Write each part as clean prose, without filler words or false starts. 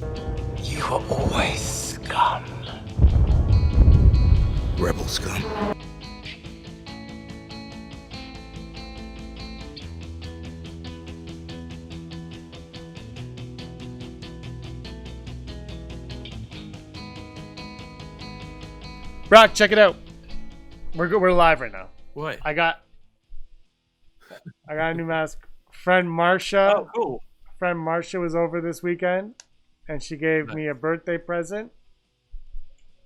You were always scum. Rebel scum. Brock, check it out. We're live right now. What? I got a new mask. Friend Marsha. Oh, cool. Friend Marsha was over this weekend, and she gave me a birthday present.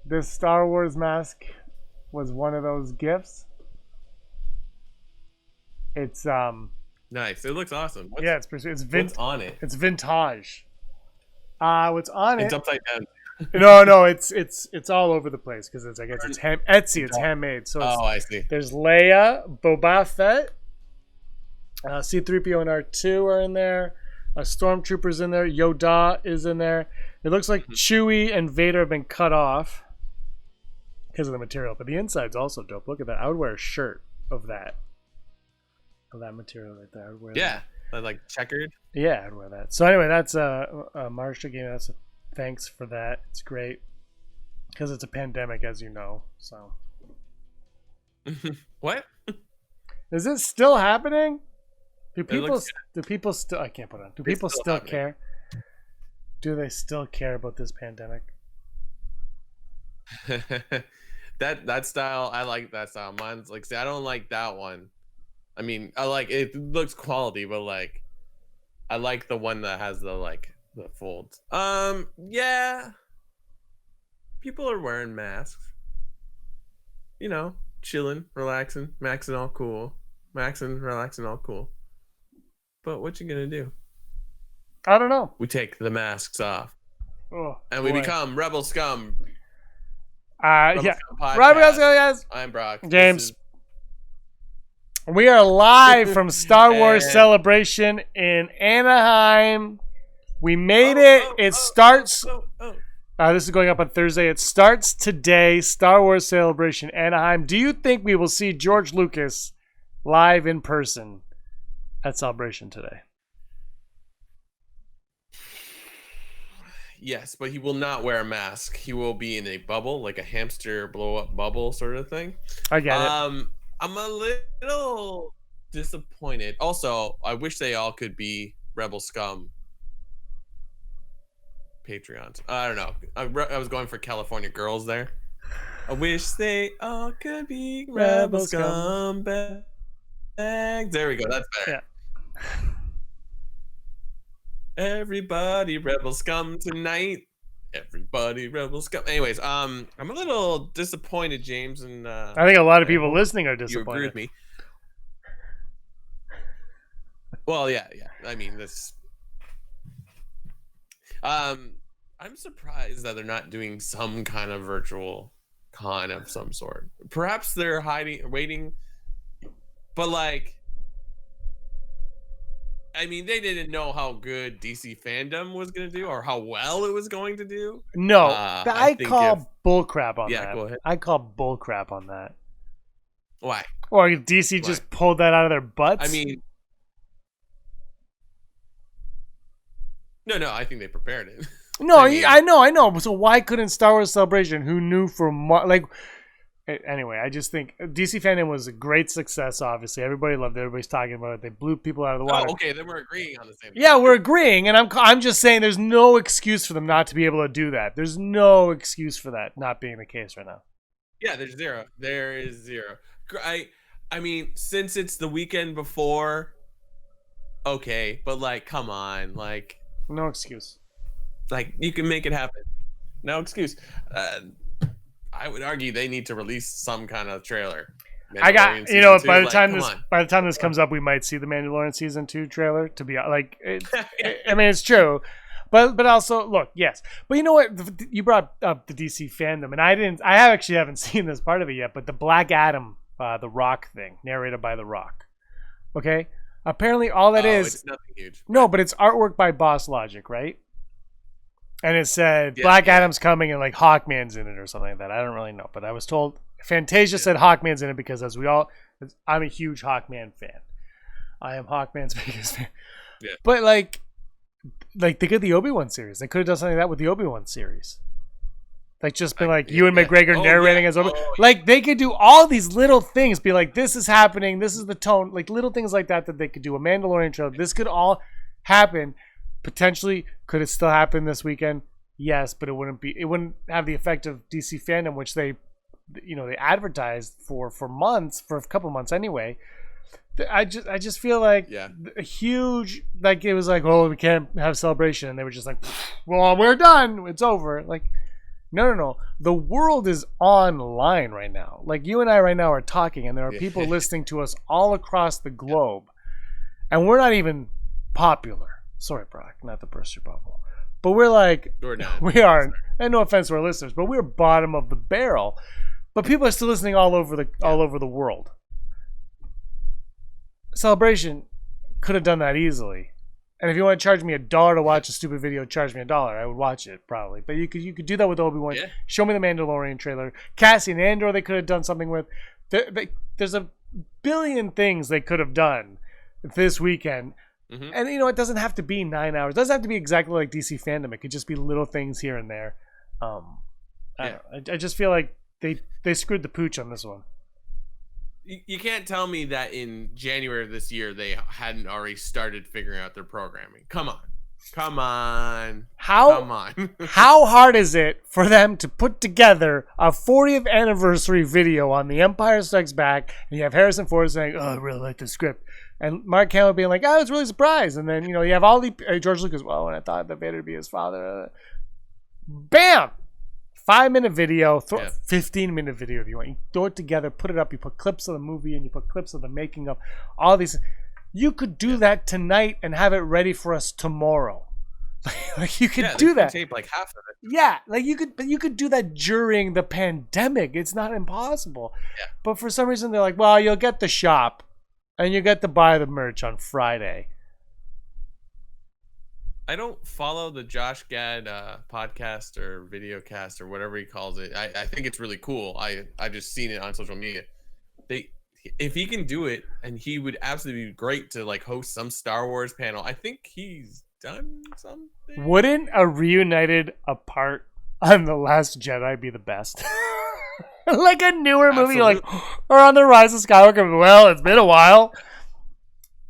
This Star Wars mask was one of those gifts. It's Nice. It looks awesome. yeah, What's on it? It's vintage. What's on It's it? upside down. No, it's all over the place because it's Etsy. It's handmade. So it's, I see. there's Leia, Boba Fett, C-3PO and R2 are in there. A Stormtrooper's in there. Yoda is in there. It looks like Chewie and Vader have been cut off because of the material, but the inside's also dope. Look at that. I would wear a shirt of that material right there. I would wear Yeah, like checkered. that. Yeah, I'd wear that. So anyway, that's Marsha gave us. Thanks for that. It's great because it's a pandemic, as you know. So, What? is this still happening? Do looks people still? I can't put it on. Do It's people still still happening. care? Do they still care about this pandemic? that style, I like that style. Mine's like, see, I don't like that one. I mean, I like it. Looks quality, but like, I like the one that has the folds. Yeah. People are wearing masks. You know, chilling, relaxing, maxing all cool. Maxing, relaxing all cool. But what you gonna do? I don't know. We take the masks off. Oh, And we boy. become Rebel Scum. Yeah. Scum Podcast. Right, guys. I'm Brock. James. This is- We are live from Star Wars And- Celebration in Anaheim. We made it. It starts. This is going up on Thursday. It starts today. Star Wars Celebration Anaheim. Do you think we will see George Lucas live in person at Celebration today? Yes, but he will not wear a mask. He will be in a bubble, like a hamster blow up bubble sort of thing. I get it. I'm a little disappointed. Also, I wish they all could be Rebel Scum Patreons. I don't know. I was going for California girls there. I wish they all could be Rebel Scum bags. There we go. That's better. Yeah. Everybody Rebel Scum tonight. Everybody Rebel Scum. Anyways, I'm a little disappointed, James, and I think a lot of people listening are you agree disappointed. with me. Well, yeah. I mean, this. I'm surprised that they're not doing some kind of virtual con of some sort. Perhaps they're waiting, but like, I mean, they didn't know how good DC fandom was going to do or how well it was going to do. No, I I think call bullcrap on Yeah, that. go ahead. I call bullcrap on that. Why? Or DC just pulled that out of their butts? I mean, no, I think they prepared it. no, I mean- I know. So why couldn't Star Wars Celebration, who knew for anyway, I just think DC fandom was a great success. Obviously, everybody loved it. Everybody's talking about it. They blew people out of the water. Oh, okay, then we're agreeing on the same thing. Yeah, we're agreeing, and I'm just saying there's no excuse for them not to be able to do that. There's no excuse for that not being the case right now. Yeah, there's zero. There is zero. I mean, since it's the weekend before, okay, but like, come on, like No excuse. you can make it happen. No excuse. I would argue they need to release some kind of trailer. I got Mandalorian you know season by 2, the time come this on. by the time this comes up, we might see the Mandalorian season 2 trailer. To be like, I mean, it's true, but also look, yes, but you know what? You brought up the DC fandom, and I actually haven't seen this part of it yet. But the Black Adam, the Rock thing, narrated by the Rock. Okay, apparently all that is it's nothing huge. no, but it's artwork by Boss Logic, right? And it said Black Adam's coming and like Hawkman's in it or something like that. I don't really know, but I was told Fantasia said Hawkman's in it because I'm a huge Hawkman fan. I am Hawkman's biggest fan. Yeah. But like like they did the Obi-Wan series. They could have done something like that with the Obi-Wan series. Like just been like Ewan McGregor narrating as Obi. Like they could do all these little things. Be like, this is happening. This is the tone. Like little things like that they could do. A Mandalorian trailer. This could all happen. Potentially, could it still happen this weekend? Yes, but it wouldn't be. It wouldn't have the effect of DC fandom, which they advertised for months, for a couple months anyway. I just feel like a huge, like it was like, oh, we can't have Celebration, and they were just like, well, we're done, it's over. Like, no, the world is online right now. Like you and I right now are talking, and there are people listening to us all across the globe, and we're not even popular. Sorry, Brock, not the Burster Bubble, but we're like, we are, and no offense to our listeners, but we're bottom of the barrel. But people are still listening all over the world. Celebration could have done that easily, and if you want to charge me $1 to watch a stupid video, charge me $1. I would watch it probably. But you could do that with Obi-Wan. Yeah. Show me the Mandalorian trailer. Cassian Andor they could have done something with. There's a billion things they could have done this weekend, and it doesn't have to be 9 hours. It doesn't have to be exactly like DC fandom. It could just be little things here and there. I just feel like they screwed the pooch on this one. You can't tell me that in January of this year they hadn't already started figuring out their programming. Come on. How hard is it for them to put together a 40th anniversary video on The Empire Strikes Back, and you have Harrison Ford saying, "Oh, I really like the script," and Mark Hamill being like, "Oh, I was really surprised," and then you have all the George Lucas, "Well, when I thought that Vader would be his father," bam. 5-minute video, 15-minute video if you want. You throw it together, put it up. You put clips of the movie and you put clips of the making of all these. You could do that tonight and have it ready for us tomorrow. Like you could do that. Tape like half of it. Yeah, like you could do that during the pandemic. It's not impossible. Yeah. But for some reason they're like, well, you'll get the shop and you get to buy the merch on Friday. I don't follow the Josh Gad podcast or videocast or whatever he calls it. I think it's really cool. I just seen it on social media. If he can do it, and he would absolutely be great to like host some Star Wars panel. I think he's done something. Wouldn't a reunited apart on The Last Jedi be the best? Like a newer movie, like or on The Rise of Skywalker. Well, it's been a while.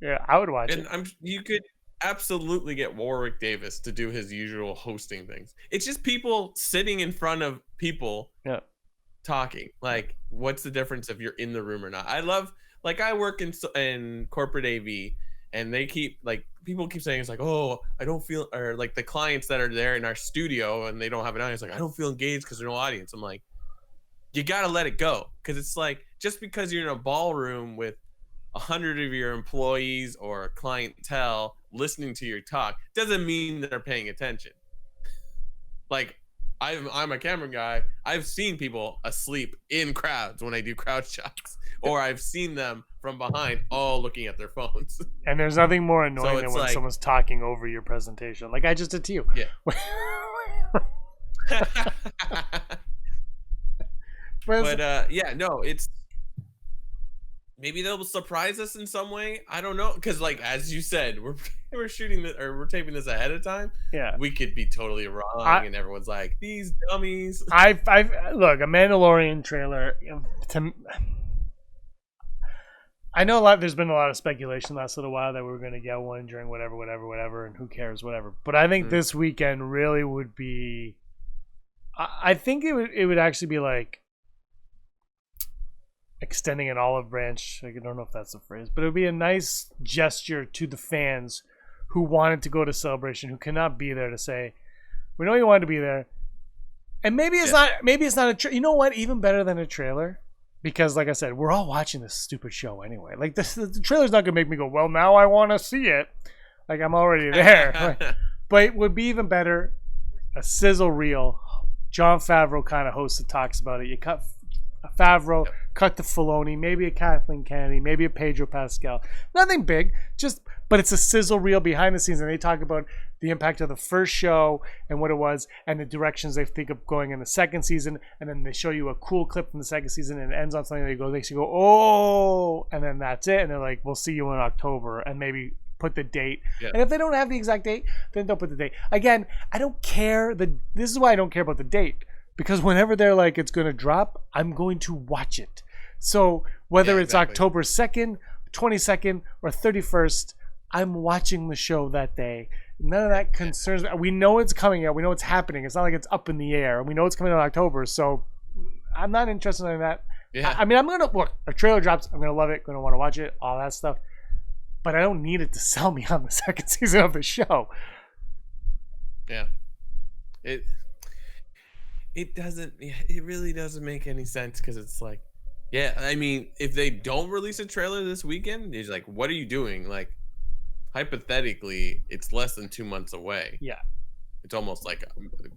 Yeah, I would watch it. And you could absolutely get Warwick Davis to do his usual hosting things. It's just people sitting in front of people talking. Like, what's the difference if you're in the room or not? I love, like, I work in corporate AV, and they keep, like, people keep saying, it's like, oh, I don't feel, or like the clients that are there in our studio and they don't have an audience, like, I don't feel engaged because there's no audience. I'm like, you gotta let it go, because it's like, just because you're in a ballroom with 100 of your employees or clientele listening to your talk doesn't mean they're paying attention. Like, I'm a camera guy. I've seen people asleep in crowds when I do crowd shots, or I've seen them from behind all looking at their phones. And there's nothing more annoying than when someone's talking over your presentation, like I just did to you. Yeah. But it's maybe they'll surprise us in some way. I don't know, because like as you said, we're shooting this, or we're taping this ahead of time. Yeah, we could be totally wrong, and everyone's like, these dummies. I look, a Mandalorian trailer. I know there's been a lot of speculation last little while that we were going to get one during whatever, and who cares, whatever. But I think this weekend really would be. I think it would actually be like extending an olive branch. I don't know if that's the phrase, but it would be a nice gesture to the fans who wanted to go to Celebration, who cannot be there, to say, we know you wanted to be there, and maybe it's not you know what, even better than a trailer, because like I said, we're all watching this stupid show anyway. Like the trailer's not gonna make me go, well, now I want to see it. Like I'm already there. But it would be even better, a sizzle reel. Jon Favreau kind of hosts and talks about it. You cut Favreau, cut to Filoni, maybe a Kathleen Kennedy, maybe a Pedro Pascal. Nothing big, but it's a sizzle reel behind the scenes, and they talk about the impact of the first show and what it was, and the directions they think of going in the second season, and then they show you a cool clip from the second season, and it ends on something that makes you go, oh, and then that's it, and they're like, we'll see you in October, and maybe put the date. Yeah. And if they don't have the exact date, then don't put the date. Again, I don't care. This is why I don't care about the date. Because whenever they're like, it's going to drop, I'm going to watch it. So whether it's October 2nd, 22nd, or 31st, I'm watching the show that day. None of that concerns me. We know it's coming out. We know it's happening. It's not like it's up in the air. We know it's coming out in October. So I'm not interested in that. Yeah. I mean, I'm going to look. A trailer drops. I'm going to love it. Going to want to watch it. All that stuff. But I don't need it to sell me on the second season of the show. Yeah. It doesn't. It really doesn't make any sense because it's like, yeah. I mean, if they don't release a trailer this weekend, it's like, what are you doing? Like, hypothetically, it's less than 2 months away. Yeah. It's almost like,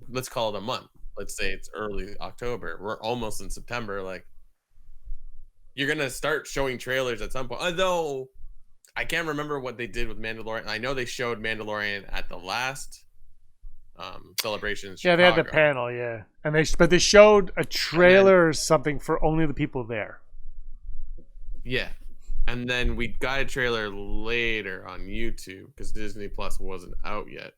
let's call it a month. Let's say it's early October. We're almost in September. Like, you're gonna start showing trailers at some point. Although, I can't remember what they did with Mandalorian. I know they showed Mandalorian at the last celebration in Chicago. Yeah, they had the panel, yeah. And they showed a trailer or something for only the people there. Yeah. And then we got a trailer later on YouTube because Disney Plus wasn't out yet.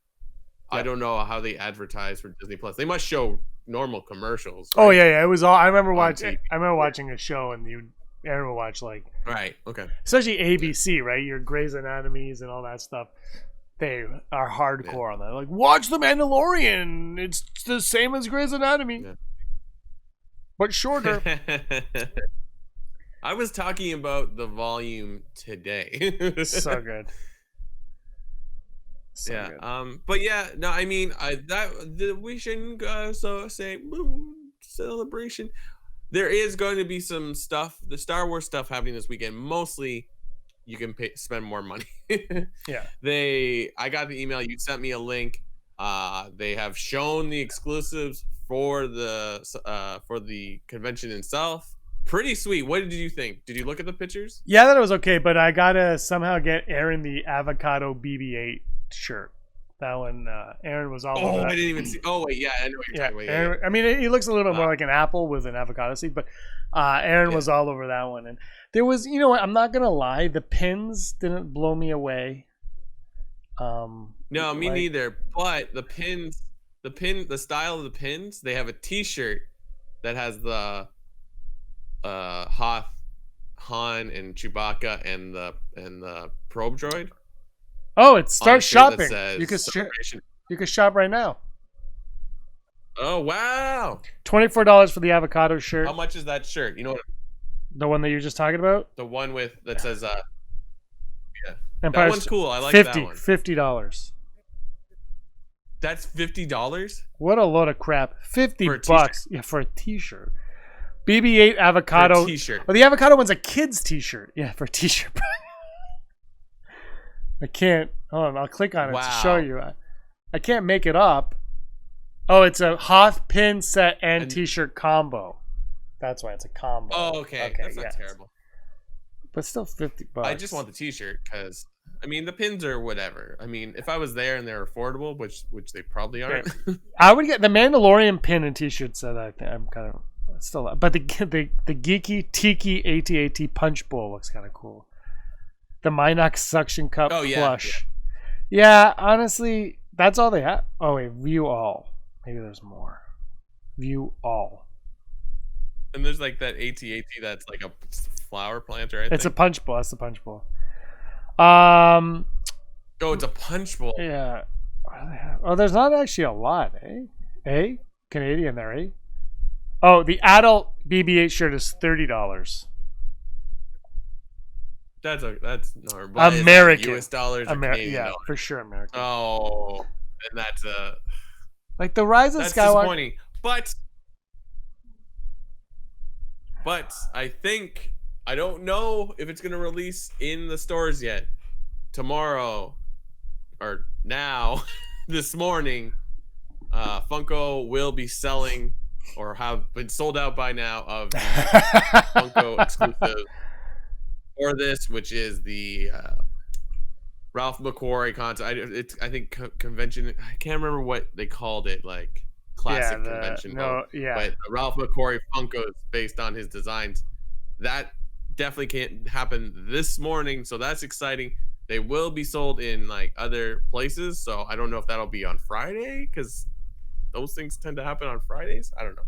I don't know how they advertise for Disney Plus. They must show normal commercials. Right? Oh yeah, it was all. I remember watching a show, and Aaron would watch like right. Okay. Especially ABC, right? Your Grey's Anatomies and all that stuff. They are hardcore on that. Like, watch The Mandalorian. It's the same as Grey's Anatomy, but shorter. I was talking about the volume today. So good. So good. Good. But yeah, no, I mean, we shouldn't say celebration. There is going to be some stuff, the Star Wars stuff happening this weekend. Mostly, you can spend more money. Yeah. I got the email. You sent me a link. They have shown the exclusives for the convention itself. Pretty sweet. What did you think? Did you look at the pictures? Yeah, I thought it was okay, but I gotta somehow get Aaron the avocado BB-8 shirt. That one, Aaron was all over that. I didn't even see. Oh wait, yeah, I know what you're talking about. Aaron, I mean, he looks a little bit more like an apple with an avocado seed, but Aaron was all over that one. And there was, you know what? I'm not gonna lie, the pins didn't blow me away. No, me neither. But the style of the pins, they have a T-shirt that has the Hoth, Han, and Chewbacca and the probe droid. Oh, it starts shopping. You can shop right now. Oh wow! $24 for the avocado shirt. How much is that shirt? You know what? The one that you're just talking about? The one that says yeah. Empire that one's cool. I like that one. $50. That's $50? What a load of crap. $50 for a t-shirt. BB-8 avocado. For a t-shirt. Oh, the avocado one's a kid's t-shirt. Yeah, for a t-shirt. I can't. Hold on, I'll click on it to show you. I can't make it up. Oh, it's a Hoth pin set and t-shirt combo. That's why it's a combo. Oh, okay. That's not terrible. But still $50. I just want the t-shirt because, I mean, the pins are whatever. I mean, if I was there and they're affordable, which they probably aren't. I would get the Mandalorian pin and t-shirt set. I think I'm kind of still, but the geeky Tiki AT-AT punch bowl looks kind of cool. The Minox suction cup plush. Yeah, honestly, that's all they have. Oh wait, view all. Maybe there's more. View all. And there's like that AT-AT that's like a flower planter. It's a punch bowl. That's the punch bowl. Oh, it's a punch bowl. Yeah. Oh, there's not actually a lot, eh? Canadian there, eh? Oh, the adult BB-8 shirt is $30. That's normal. American. US dollars or Canadian dollars? For sure American. Oh, and that's like the Rise of Skywalker. Disappointing. But I think, I don't know if it's gonna release in the stores yet. Tomorrow or now, this morning, Funko will be selling or have been sold out by now of the Funko exclusive for this, which is the Ralph McQuarrie content. I think convention. I can't remember what they called it, like classic convention. But the Ralph McQuarrie Funko is based on his designs. That definitely can't happen this morning, so that's exciting. They will be sold in like other places, so I don't know if that'll be on Friday because those things tend to happen on Fridays. I don't know,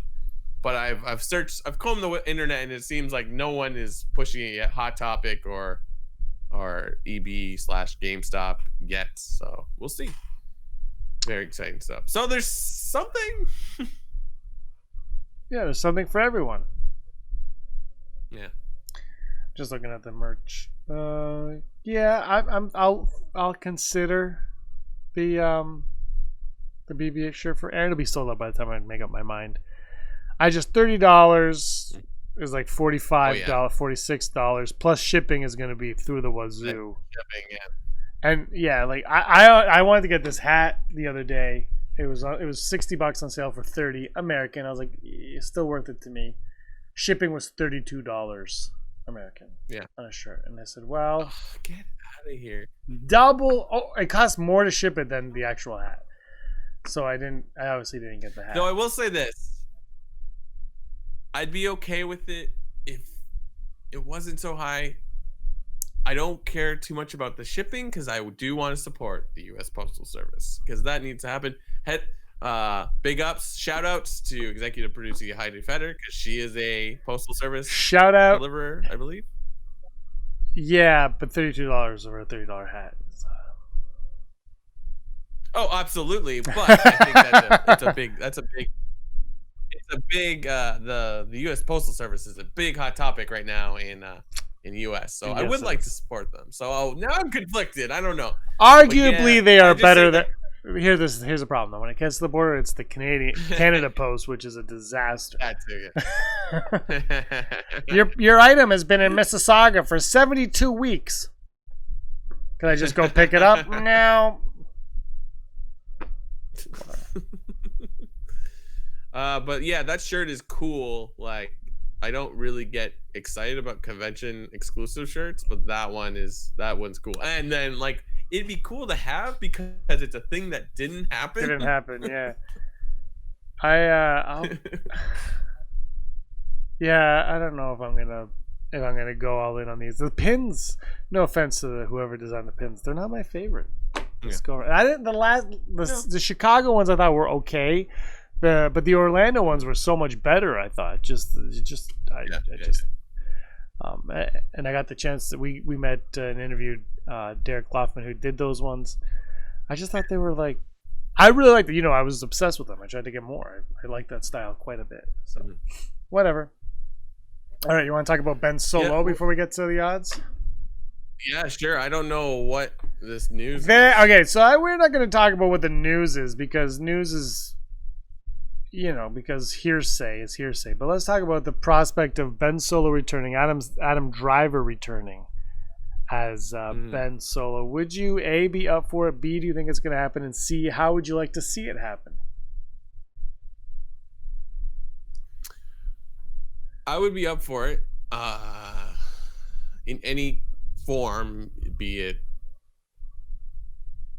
but I've searched, I've combed the internet, and it seems like no one is pushing it yet. Hot Topic or EB/GameStop yet, so we'll see. Very exciting stuff. So there's something. Yeah, there's something for everyone. Yeah. Just looking at the merch. Yeah, I'll consider the BB-8 shirt for Aaron. It'll be sold out by the time I make up my mind. I just $30 is like $45, $46 plus shipping is going to be through the wazoo. Shipping, yeah. And yeah, like I wanted to get this hat the other day. It was $60 on sale for $30 American. I was like, it's still worth it to me. Shipping was $32 American. Yeah. On a shirt, and I said, well, get out of here. Double. Oh, it costs more to ship it than the actual hat. So I obviously didn't get the hat. No, I will say this. I'd be okay with it if it wasn't so high. I don't care too much about the shipping because I do want to support the U.S. Postal Service because that needs to happen. Big ups, shout outs to executive producer Heidi Feder because she is a Postal Service shout out deliverer, I believe. Yeah, but $32 over a $30 hat. Oh, absolutely. But I think that's a big the U.S. Postal Service is a big hot topic right now in the U.S. So I would like to support them. So now I'm conflicted. I don't know. Arguably, they are better than. Here's a problem though. When it gets to the border, it's the Canada Post, which is a disaster. That too, yeah. Your item has been in Mississauga for 72 weeks. Can I just go pick it up? No. But yeah, that shirt is cool. Like, I don't really get excited about convention exclusive shirts, but that one's cool. And then like, it'd be cool to have because it's a thing that didn't happen. Didn't happen, yeah. I don't know if I'm gonna go all in on these. The pins, no offense to whoever designed the pins, they're not my favorite. Let's go. I didn't. The Chicago ones I thought were okay. But the Orlando ones were so much better. I thought and I got the chance that we met and interviewed Derek Loffman, who did those ones. I just thought they were like, I really liked it. I was obsessed with them. I tried to get more. I like that style quite a bit. So whatever. All right, you want to talk about Ben Solo before we get to the odds? Yeah, sure. I don't know what this news is. Okay, so we're not going to talk about what the news is because news is, because hearsay is hearsay. But let's talk about the prospect of Ben Solo returning, Adam Driver returning as Ben Solo. Would you, A, be up for it? B, do you think it's going to happen? And C, how would you like to see it happen? I would be up for it. In any form, be it,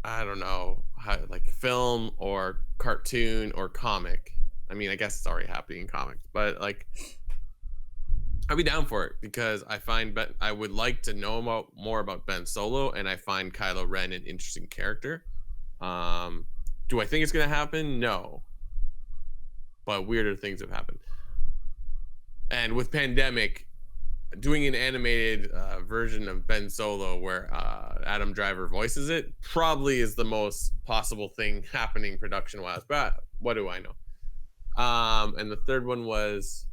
I don't know, like film or cartoon or comic. I mean, I guess it's already happening in comics, but like, I'd be down for it because I would like to know more about Ben Solo, and I find Kylo Ren an interesting character. Do I think it's gonna happen? No, but weirder things have happened. And with pandemic, doing an animated version of Ben Solo where Adam Driver voices it probably is the most possible thing happening production-wise. But what do I know? And the third one was...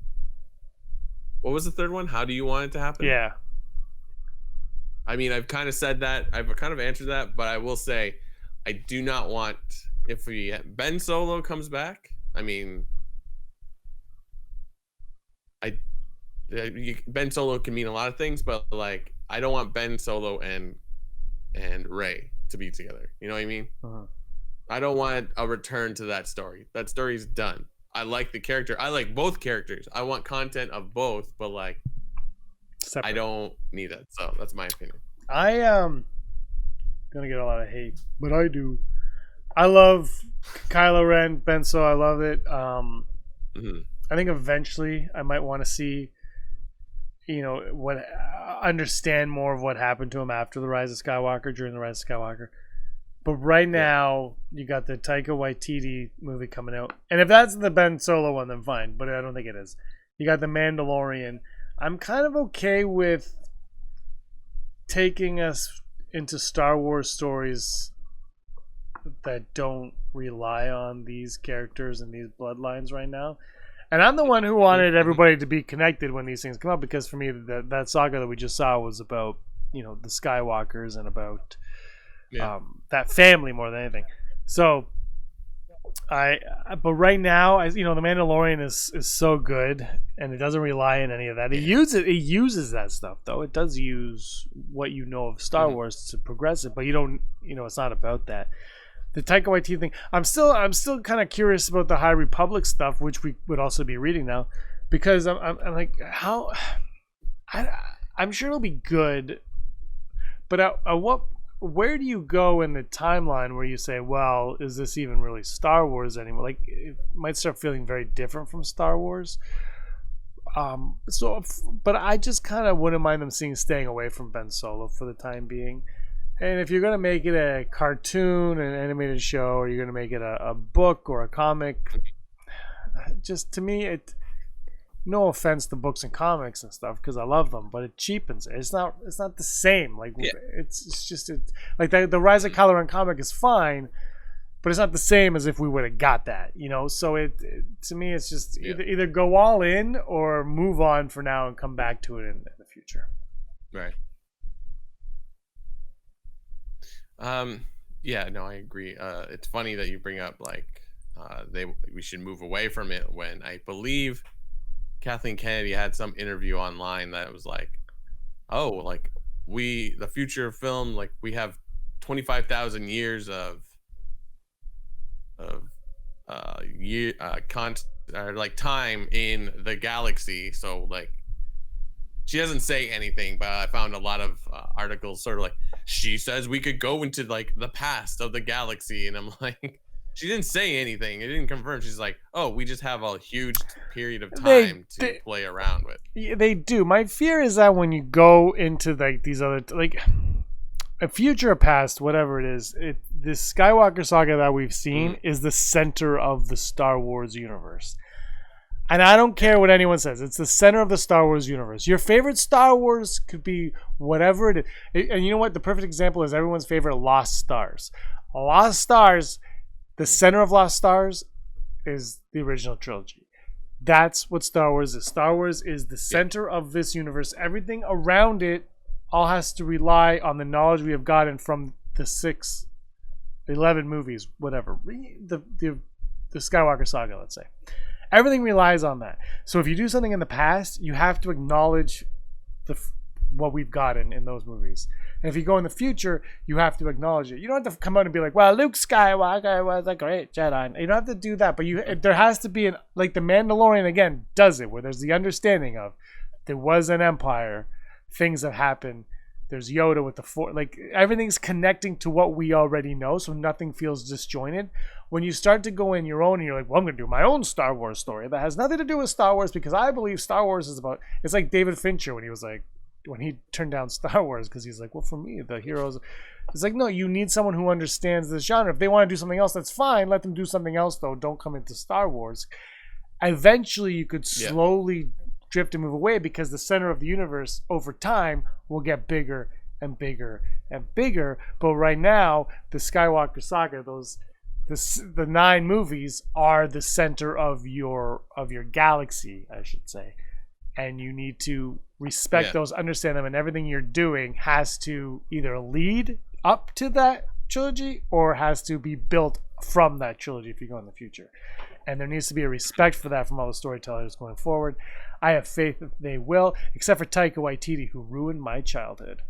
What was the third one? How do you want it to happen? Yeah. I mean, I've kind of said that. I've kind of answered that. But I will say, I do not want... If Ben Solo comes back, I mean... Ben Solo can mean a lot of things, but like, I don't want Ben Solo and Rey to be together. You know what I mean? I don't want a return to that story. That story's done. I like the character. I like both characters. I want content of both, but like, separate. I don't need it. So that's my opinion. I am gonna get a lot of hate, but I do. I love Kylo Ren, Ben Solo. I love it. I think eventually I might want to see what understand more of what happened to him after the Rise of Skywalker, during the Rise of Skywalker. But right now, you got the Taika Waititi movie coming out. And if that's the Ben Solo one, then fine. But I don't think it is. You got the Mandalorian. I'm kind of okay with taking us into Star Wars stories that don't rely on these characters and these bloodlines right now. And I'm the one who wanted everybody to be connected when these things come up, because for me, that saga that we just saw was about, the Skywalkers and about that family more than anything. So but right now, the Mandalorian is so good, and it doesn't rely on any of that. It uses that stuff though. It does use what of Star Wars to progress it, but you don't, it's not about that. The Taika Waititi thing, I'm still kind of curious about the High Republic stuff, which we would also be reading now, because I'm like, how I'm sure it'll be good, but where do you go in the timeline where you say, well, is this even really Star Wars anymore? Like, it might start feeling very different from Star Wars. But I just kind of wouldn't mind them staying away from Ben Solo for the time being. And if you're going to make it a cartoon, an animated show, or you're going to make it a book or a comic, just to me, no offense to books and comics and stuff, because I love them, but it cheapens it. It's not the same. Like, it's just like the Rise of Kylo Ren comic is fine, but it's not the same as if we would have got that, So it to me, it's just either go all in or move on for now and come back to it in the future. Right. I agree. It's funny that you bring up we should move away from it, when I believe Kathleen Kennedy had some interview online that was like, the future of film, we have 25,000 years of time in the galaxy. So she doesn't say anything, but I found a lot of articles sort of she says we could go into the past of the galaxy, and I'm like, she didn't say anything. It didn't confirm. She's like, oh, we just have a huge period of time to play around with. Yeah, they do. My fear is that when you go into these other a future or past, whatever it is, this Skywalker saga that we've seen is the center of the Star Wars universe. And I don't care what anyone says. It's the center of the Star Wars universe. Your favorite Star Wars could be whatever it is. And you know what? The perfect example is everyone's favorite Lost Stars. Lost Stars, the center of Lost Stars is the original trilogy. That's what Star Wars is. Star Wars is the center of this universe. Everything around it all has to rely on the knowledge we have gotten from the 11 movies, whatever. The Skywalker saga, let's say. Everything relies on that. So if you do something in the past, you have to acknowledge what we've gotten in those movies. And if you go in the future, you have to acknowledge it. You don't have to come out and be like, well, Luke Skywalker was a great Jedi. You don't have to do that. But there has to be the Mandalorian, again, does it, where there's the understanding of there was an empire, things have happened. There's Yoda with the Force. Everything's connecting to what we already know, so nothing feels disjointed. When you start to go in your own and you're like, well, I'm going to do my own Star Wars story that has nothing to do with Star Wars, because I believe Star Wars is about... It's like David Fincher when he turned down Star Wars, because he's like, well, for me, the heroes... It's like, no, you need someone who understands this genre. If they want to do something else, that's fine. Let them do something else, though. Don't come into Star Wars. Eventually, you could slowly drift and move away, because the center of the universe over time will get bigger and bigger and bigger. But right now, the Skywalker saga, the 9 movies are the center of your galaxy, I should say, and you need to respect those, understand them, and everything you're doing has to either lead up to that trilogy or has to be built from that trilogy if you go in the future. And there needs to be a respect for that from all the storytellers going forward. I have faith that they will, except for Taika Waititi, who ruined my childhood.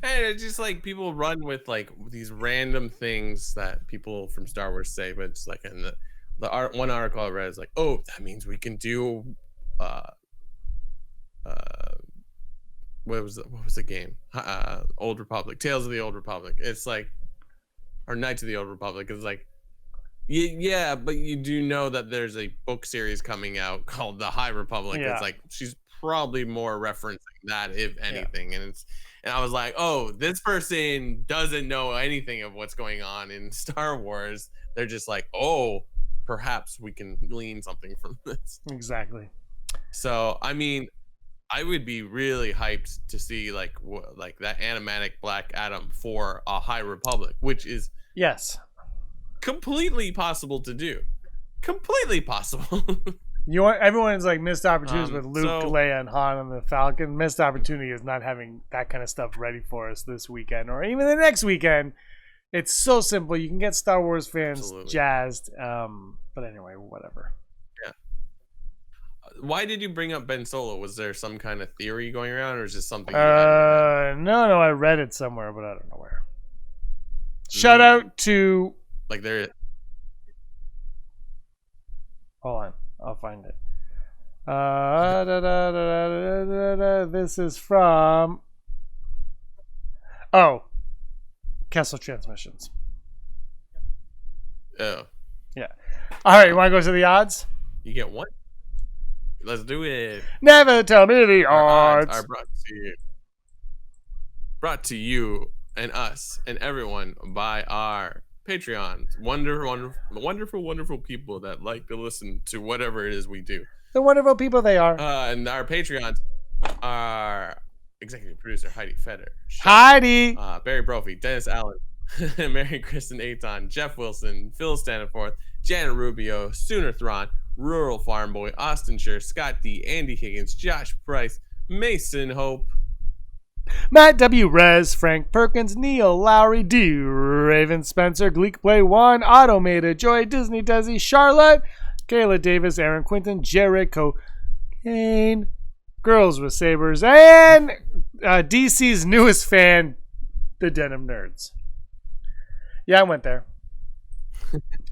And it's just people run with these random things that people from Star Wars say, but it's in the one article I read is oh, that means we can do what was the game? Old Republic, Tales of the Old Republic. It's or Knights of the Old Republic. It's Yeah, but you do know that there's a book series coming out called The High Republic. Yeah. It's like she's probably more referencing that, if anything. And I was like, oh, this person doesn't know anything of what's going on in Star Wars. They're just like, oh, perhaps we can glean something from this. Exactly. So, I mean, I would be really hyped to see like that animatic Black Adam for a High Republic, which is Yes. completely possible to do. Completely possible. You want everyone's like missed opportunities with Luke, so- Leia, and Han on the Falcon. Missed opportunity is not having that kind of stuff ready for us this weekend or even the next weekend. It's so simple. You can get Star Wars fans Absolutely. jazzed. But anyway, whatever. Why did you bring up Ben Solo? Was there some kind of theory going around, or is this something? You had No, I read it somewhere, but I don't know where. Shout out to. like there? Hold on, I'll find it. This is from. Oh, Kessel Transmissions. Oh, Yeah. All right, you want to go to the odds? you get one. Let's do it. Never tell me the Our odds. odds are brought to you and us and everyone by our Patreons. Wonderful people that like to listen to whatever it is we do. The wonderful people they are. And our Patreons are executive producer Heidi Feder, Heidi. Barry Brophy, Dennis Allen, Mary Kristen Aton, Jeff Wilson, Phil Staniforth, Janet Rubio, Sooner Thrawn, Rural Farm Boy, Austin Scher, Scott D, Andy Higgins, Josh Price, Mason Hope, Matt W. Rez, Frank Perkins, Neil Lowry, D. Raven Spencer, Gleek Play 1, Automata, Joy, Disney Desi, Charlotte, Kayla Davis, Aaron Quinton, Jericho, Kane, Girls with Sabers, and DC's newest fan, the Denim Nerds. Yeah, I went there.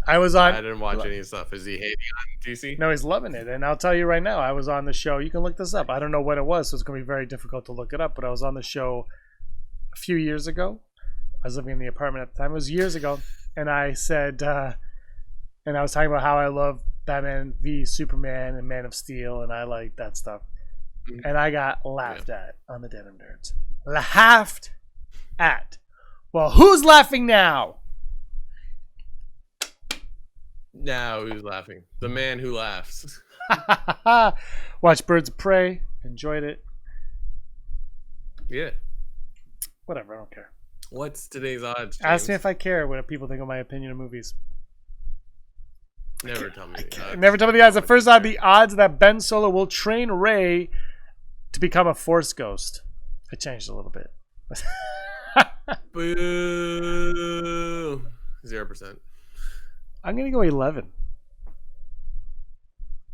I was on. I didn't watch any stuff. Is he hating on DC? No, he's loving it. And I'll tell you right now, I was on the show. You can look this up. I don't know when it was, so it's going to be very difficult to look it up. But I was on the show a few years ago. I was living in the apartment at the time. It was years ago. And I said, and I was talking about how I love Batman v Superman and Man of Steel, and I like that stuff. And I got laughed at on the Denim Nerds. Laughed at. Well, who's laughing now? Now who's laughing? The man who laughs. Watch Birds of Prey. Enjoyed it. Yeah. Whatever, I don't care. What's today's odds? Ask me James? if I care what people think of my opinion of movies. Never tell me. the odds. Never tell me the odds. The first odd, the odds that Ben Solo will train Rey to become a Force ghost. I changed a little bit. Boo. 0%. I'm gonna go 11.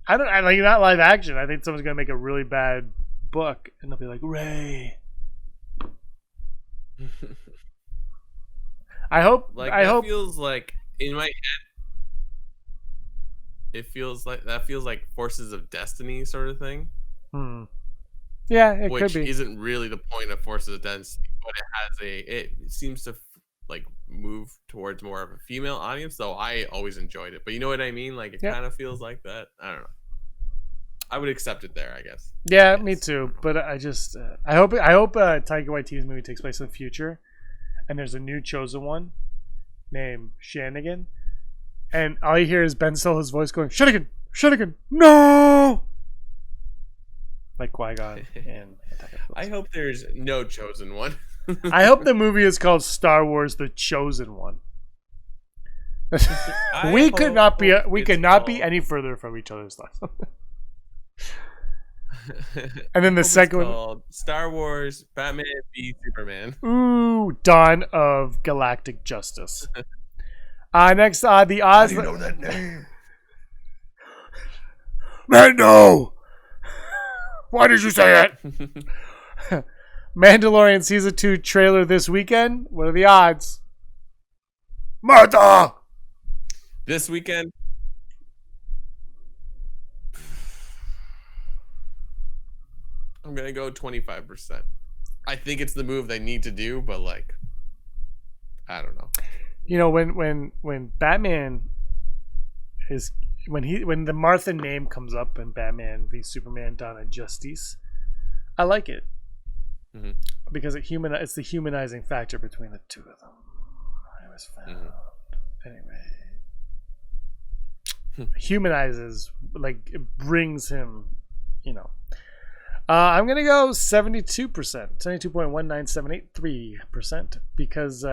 I like not live action. I think someone's gonna make a really bad book, and they'll be like Rey. I hope. Like I that hope. feels like in my head. It feels like Forces of Destiny sort of thing, Yeah, it which could be. isn't really the point of Forces of Destiny, but it seems to like move towards more of a female audience. Though I always enjoyed it, but you know what I mean. Like it kind of feels like that. I don't know. I would accept it there, I guess. Yeah, me too. But I just, I hope Taika Waititi's movie takes place in the future, and there's a new chosen one named Shanigan, and all you hear is Ben Solo's voice going, "Shanigan, Shanigan, no!" Like Qui-Gon and Attack of the I Clones. hope there's no chosen one. I hope the movie is called Star Wars: The Chosen One. we could not be any further from each other's thoughts. And then the second one, called Star Wars Batman v Superman. ooh, Dawn of Galactic Justice. Next, the odds. How do you know that name? Mando! Why did you say it? Mandalorian Season 2 trailer this weekend. What are the odds? Martha! This weekend, I'm gonna go 25%. I think it's the move they need to do, but like, I don't know. You know, when Batman is when the Martha name comes up in Batman v Superman: Dawn of Justice. I like it because it's the humanizing factor between the two of them. I was found anyway. Humanizes, like, it brings him, you know. I'm gonna go 72%, 72.19783%, because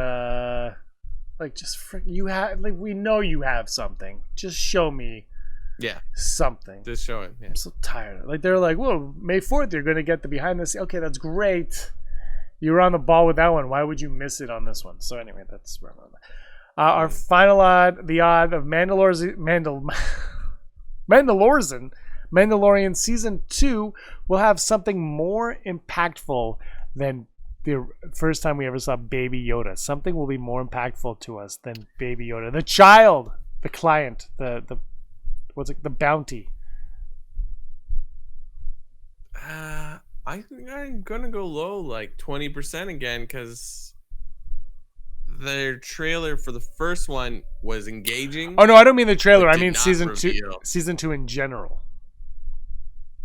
like, just you have, like, we know you have something. Just show me something. Just show it. I'm so tired. Like, they're like, whoa, May 4th you're gonna get the behind the scenes. Okay, that's great. You were on the ball with that one. Why would you miss it on this one? So anyway, that's where I'm at. Our final odd, the odd of Mandalorian Season 2 will have something more impactful than the first time we ever saw Baby Yoda. Something will be more impactful to us than Baby Yoda. The child, the client, the bounty. I think I'm gonna go low, like 20% again, because their trailer for the first one was engaging. Oh no, I don't mean the trailer. I mean season reveal. 2. Season 2 in general.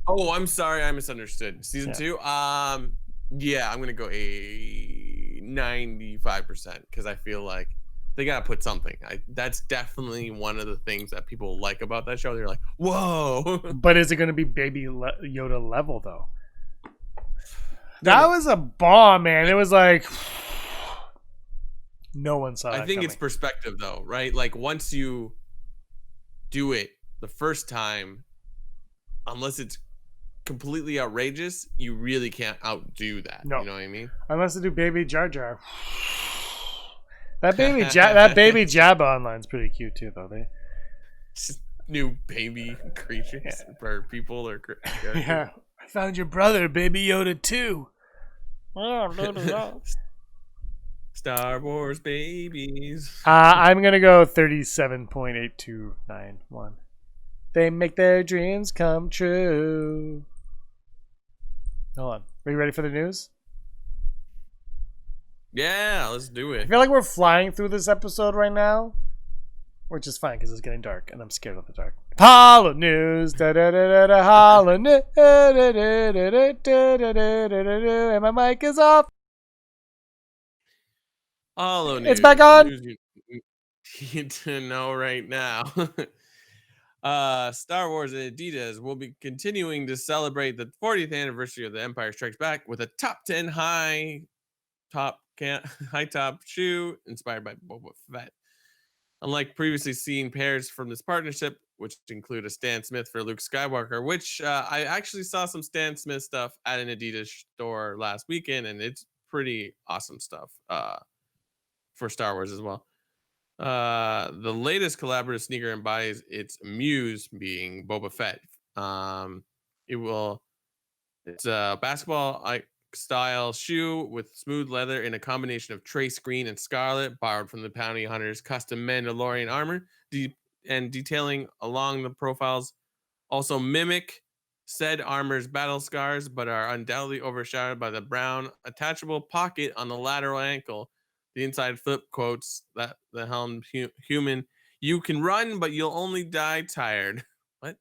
Oh, I'm sorry, I misunderstood. Season 2. Yeah, I'm gonna go a 95% because I feel like they gotta put something. That's definitely one of the things that people like about that show. They're like, whoa. But is it gonna be Baby Yoda level though? That was a bomb, man. It was like no one saw that I think coming. it's perspective though, right? Like, once you do it the first time, unless it's completely outrageous, you really can't outdo that. No. You know what I mean? Unless they do Baby Jar Jar. That baby Jabba online's pretty cute too, though. New baby creatures or people or yeah. I found your brother, Baby Yoda 2. Star Wars babies. I'm gonna go 37.8291. They make their dreams come true. Hold on. Are you ready for the news? Yeah, let's do I it. feel like we're flying through this episode right now, which is fine because it's getting dark and I'm scared of the dark. Hollow news, hollow news, and my mic is off. Hollow news. It's back on. News you need to know right now. Star Wars and Adidas will be continuing to celebrate the 40th anniversary of The Empire Strikes Back with a top 10 high top shoe inspired by Boba Fett. Unlike previously seen pairs from this partnership, which include a Stan Smith for Luke Skywalker, which I actually saw some Stan Smith stuff at an Adidas store last weekend, and it's pretty awesome stuff for Star Wars as well. The latest collaborative sneaker embodies its muse being Boba Fett. It's a basketball style shoe with smooth leather in a combination of trace green and scarlet, borrowed from the Bounty Hunter's custom Mandalorian armor, and detailing along the profiles also mimic said armor's battle scars, but are undoubtedly overshadowed by the brown attachable pocket on the lateral ankle. The inside flip quotes that the helmed human, "You can run, but you'll only die tired." What?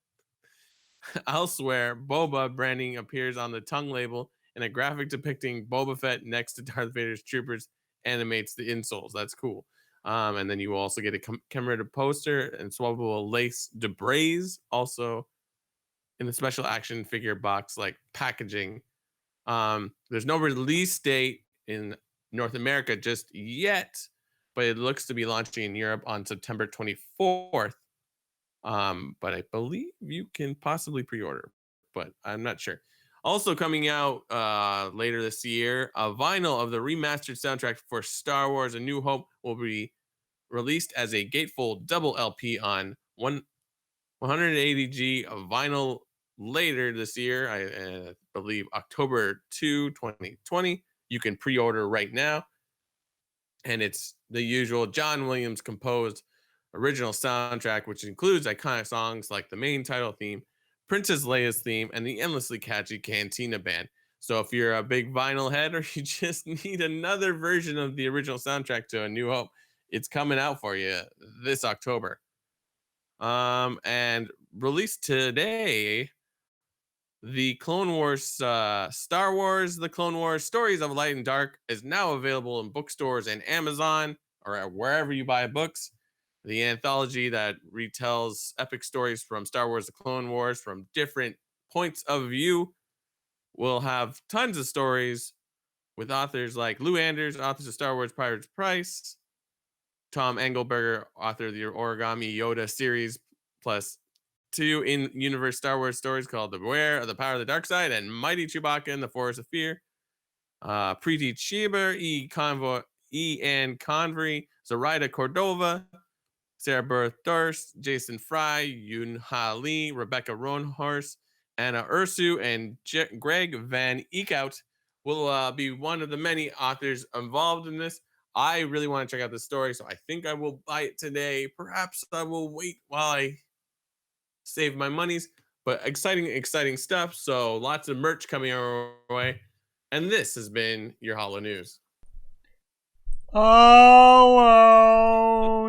Elsewhere, Boba branding appears on the tongue label, and a graphic depicting Boba Fett next to Darth Vader's troopers animates the insoles. That's cool. And then you will also get a commemorative poster and swappable lace debris, also in the special action figure box like packaging. There's no release date in North America just yet, but it looks to be launching in Europe on September 24th. But I believe you can possibly pre-order, but I'm not sure. Also coming out later this year, a vinyl of the remastered soundtrack for Star Wars: A New Hope will be released as a gatefold double LP on 180G of vinyl later this year. I believe October 2, 2020. You can pre-order right now. And it's the usual John Williams composed original soundtrack, which includes iconic songs like the main title theme, Princess Leia's theme, and the endlessly catchy Cantina Band. So if you're a big vinyl head or you just need another version of the original soundtrack to A New Hope, it's coming out for you this October. And released today, the Clone Wars, Star Wars, The Clone Wars Stories of Light and Dark is now available in bookstores and Amazon or wherever you buy books. The anthology that retells epic stories from Star Wars, The Clone Wars from different points of view will have tons of stories with authors like Lou Anders, authors of Star Wars Pirates Price, Tom Engelberger, author of the Origami Yoda series, plus 2 in-universe Star Wars stories called The Beware of the Power of the Dark Side and Mighty Chewbacca in the Forest of Fear. Preeti Cheeber, E. Ann Convery, Zoraida Cordova, Sarah Berth Durst, Jason Fry, Yoon Ha Lee, Rebecca Roanhorse, Anna Ursu, and Greg Van Eekhout will be one of the many authors involved in this. I really want to check out this story, so I think I will buy it today. Perhaps I will wait while I save my monies. But exciting stuff. So lots of merch coming our way. And this has been your Hollow News. Hollow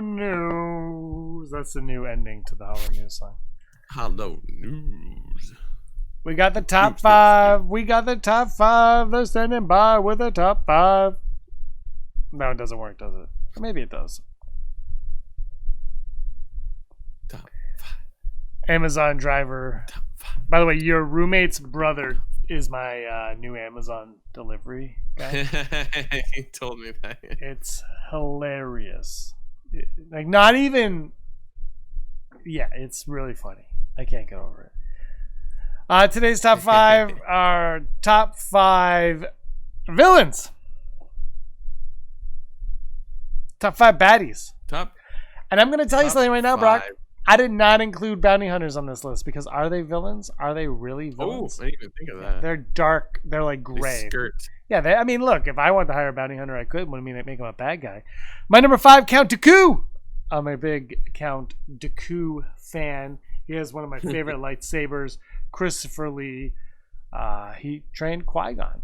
News. That's the new ending to the Hollow News song. Hollow News. We got the top 5. We got the top 5. They're standing by with the top 5. No, it doesn't work, does it? Or maybe it does. Top 5. Amazon driver. Top 5. By the way, your roommate's brother is my new Amazon delivery guy. He told me that. It's hilarious. Like, not even... Yeah, it's really funny. I can't get over it. Today's top 5 are top 5 villains. Top 5 baddies. And I'm going to tell you something right now, Brock. I did not include bounty hunters on this list because are they villains? Are they really villains? Oh, I didn't even think of that. They're dark. They're like gray. Yeah, I mean, look, if I wanted to hire a bounty hunter, I could. Wouldn't mean I'd make him a bad guy. My number 5, Count Dooku. I'm a big Count Dooku fan. He has one of my favorite lightsabers, Christopher Lee. He trained Qui-Gon.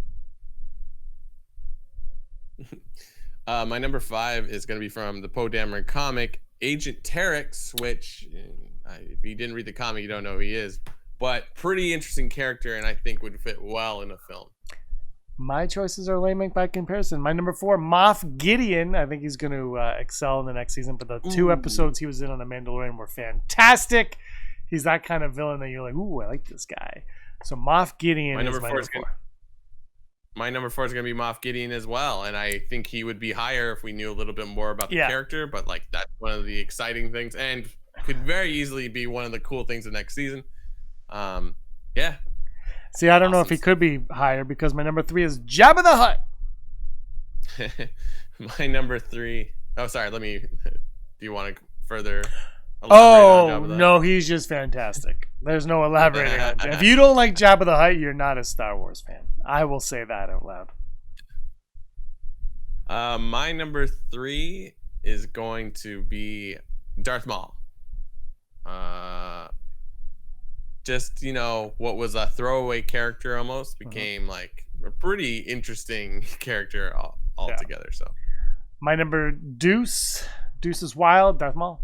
My number 5 is going to be from the Poe Dameron comic, Agent Terex, which if you didn't read the comic, you don't know who he is. But pretty interesting character, and I think would fit well in a film. My choices are lame by comparison. My number 4, Moff Gideon. I think he's going to excel in the next season. But the 2 episodes he was in on The Mandalorian were fantastic. He's that kind of villain that you're like, ooh, I like this guy. So Moff Gideon is my number 4. My number 4 is going to be Moff Gideon as well. And I think he would be higher if we knew a little bit more about the character. But like that's one of the exciting things and could very easily be one of the cool things of next season. Yeah. See, I don't know if he could be higher because my number 3 is Jabba the Hutt. My number 3. Oh, sorry. Do you want to further? Oh, no, he's just fantastic. There's no elaborating on it. If you don't like Jabba the Hutt, you're not a Star Wars fan. I will say that out loud. My number 3 is going to be Darth Maul. Just, what was a throwaway character almost became like a pretty interesting character altogether. So, my number Deuce is Wild, Darth Maul.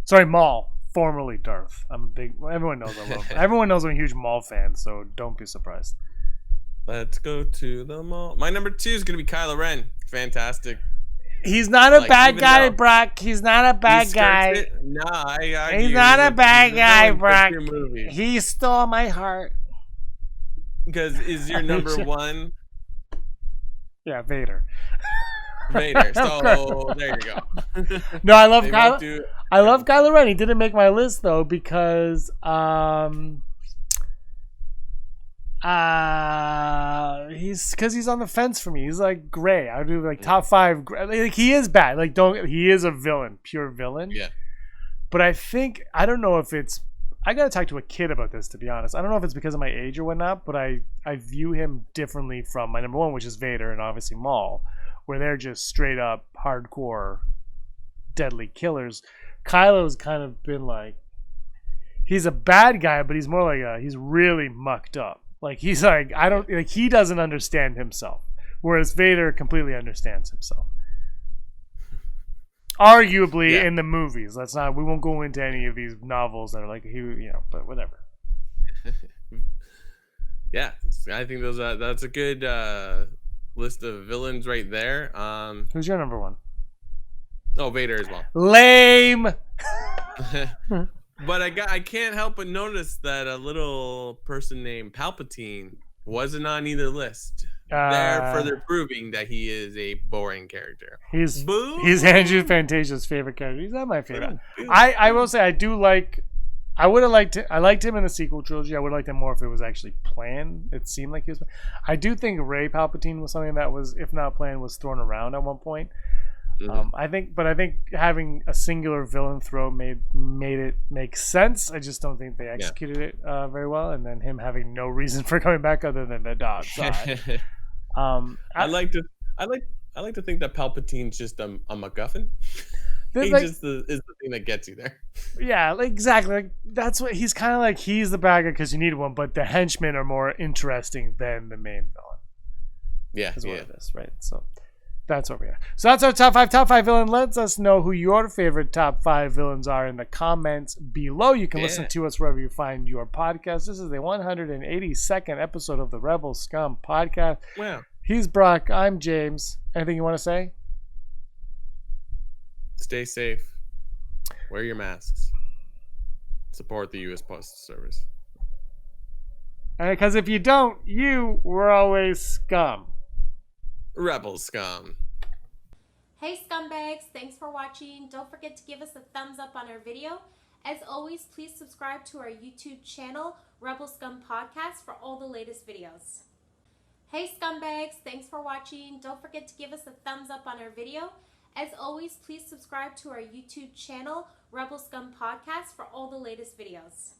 Sorry, Maul, formerly Darth. Everyone knows I love him. Everyone knows I'm a huge Maul fan, so don't be surprised. Let's go to the mall. My number 2 is going to be Kylo Ren. Fantastic. He's not a bad guy, Brock. He's not a bad guy. No, he's not a bad guy, Brock. He stole my heart. Because is your number 1? Yeah, Vader. Vader. So there you go. No, I love Kylo. I love Kylo Ren. He didn't make my list though because he's on the fence for me. He's like gray. I do like top 5. Like he is bad. Like he is a villain, pure villain. Yeah. But I don't know if it's. I gotta talk to a kid about this to be honest. I don't know if it's because of my age or whatnot, but I view him differently from my number 1, which is Vader and obviously Maul, where they're just straight up hardcore, deadly killers. Kylo's kind of been like, he's a bad guy, but he's more like he's really mucked up. Like he's like he doesn't understand himself, whereas Vader completely understands himself. Arguably Yeah. in the movies. We won't go into any of these novels that are like, but whatever. Yeah, I think that's a good list of villains right there. Who's your number one? Oh, Vader as well. Lame. But I can't help but notice that a little person named Palpatine wasn't on either list. They're further proving that he is a boring character. He's Andrew Fantasia's favorite character. He's not my favorite. Boo. I will say I would have liked it. I liked him in the sequel trilogy. I would have liked him more if it was actually planned. It seemed like he was. I do think Rey Palpatine was something that was, if not planned, was thrown around at one point. I think having a singular villain throw made it make sense. I just don't think they executed it very well. And then him having no reason for coming back other than the dog side. I like to think that Palpatine's just a MacGuffin. He just is the thing that gets you there. Yeah, exactly. Like, that's what he's kind of like. He's the bad guy because you need one, but the henchmen are more interesting than the main villain. Yeah, is what it is, right? So that's what we are. So that's our top five villain. Let us know who your favorite top 5 villains are in the comments below. You can listen to us wherever you find your podcast. This is the 182nd episode of the Rebel Scum podcast. Wow. He's Brock. I'm James. Anything you want to say? Stay safe. Wear your masks. Support the U.S. Postal Service. Because if you don't, you were always scum. Rebel scum. Hey scumbags, thanks for watching. Don't forget to give us a thumbs up on our video. As always, please subscribe to our YouTube channel, Rebel Scum Podcast, for all the latest videos. Hey scumbags, thanks for watching. Don't forget to give us a thumbs up on our video. As always, please subscribe to our YouTube channel, Rebel Scum Podcast, for all the latest videos.